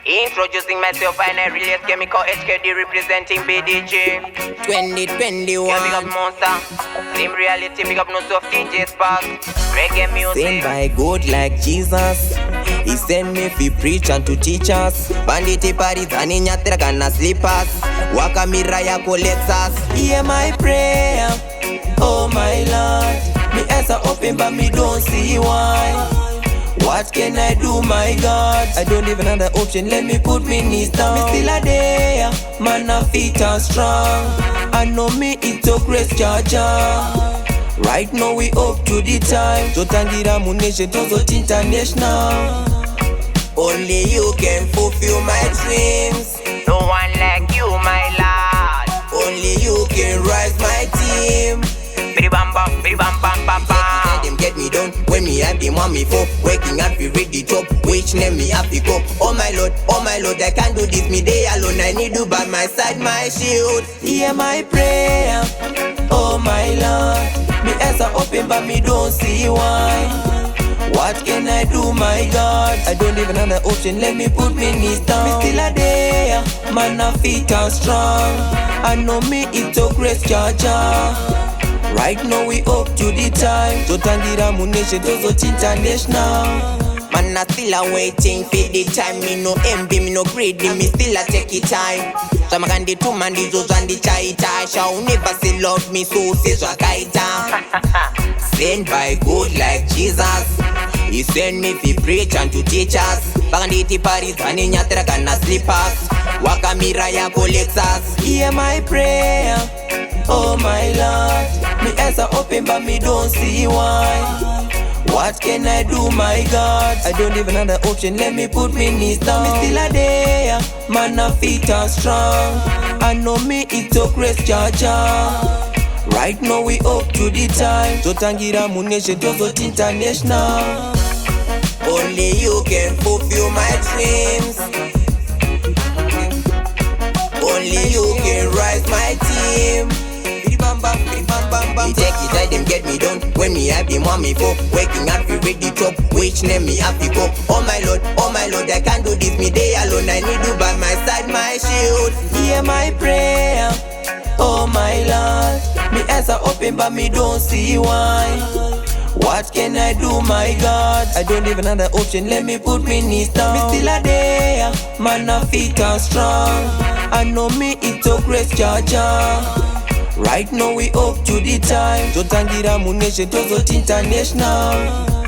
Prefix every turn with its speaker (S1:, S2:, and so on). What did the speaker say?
S1: Introducing myself, and I release Chemical HKD representing BDG
S2: 2021.
S1: Yeah, big up Monster. Same reality, big up no soft DJ Spark. Reggae music.
S2: Sent by God like Jesus. He sent me to preach and to teach us. Banditi parties and in yatragana slippers. Waka miraya collects us. Hear my prayer, oh my Lord. Me eyes are open but me don't see why. What can I do, my God? I don't even have the option, let me put me knees down. Me still a there, man, my feet are strong. I know me, it took grace, Jaja. Right now we up to the time. Totangira Munation, Tozot International. Only you can fulfill my dreams.
S1: No one like you, my lord.
S2: Only you can rise my team.
S1: Bidi bam bam, bidi bam bam bam bam.
S2: Them get me done when me have them on me for waking up, we read the top. Which name me have to go? Oh my Lord, I can't do this, me day alone. I need you by my side, my shield. Hear my prayer, oh my Lord. Me eyes are open but me don't see why. What can I do, my God? I don't even have the option, let me put me knees down. Me still a there, man, my feet are strong. I know me, it took grace, Jaja. Right now we up to the time. Totangira Munation, Tozot International. Man, I still a waiting for the time. Me no envy, me no greedy, me still a take it time. Samagandi two man, the Zos and the Chaita. Shall never say love me, so says Wakaita. Sent by God like Jesus. He sent me to preach and to teach us. Banditi parties and in yatragana slippers. Waka miraya collects us. Hear my prayer, oh my Lord. Me eyes are open but me don't see why. What can I do, my God? I don't even have the option, let me put me knees down. Me still a there, man, my feet are strong. I know me, it took grace, Jaja. Right now we up to the time. Totangira Munation, Tozot International. Only you can fulfill my dreams. Only you can rise my team. Me take it, I them get me done when me have them on me for waking up, we read the top. Which name me have to go? Oh my Lord, I can't do this, me day alone. I need you by my side, my shield. Hear my prayer, oh my Lord. Me eyes are open but me don't see why. What can I do, my God? I don't even have the option, let me put me knees down. Me still a there, man, my feet are strong. I know me, it took grace, Jaja. Right now we up to the time. Totangira Munation, Tozot International.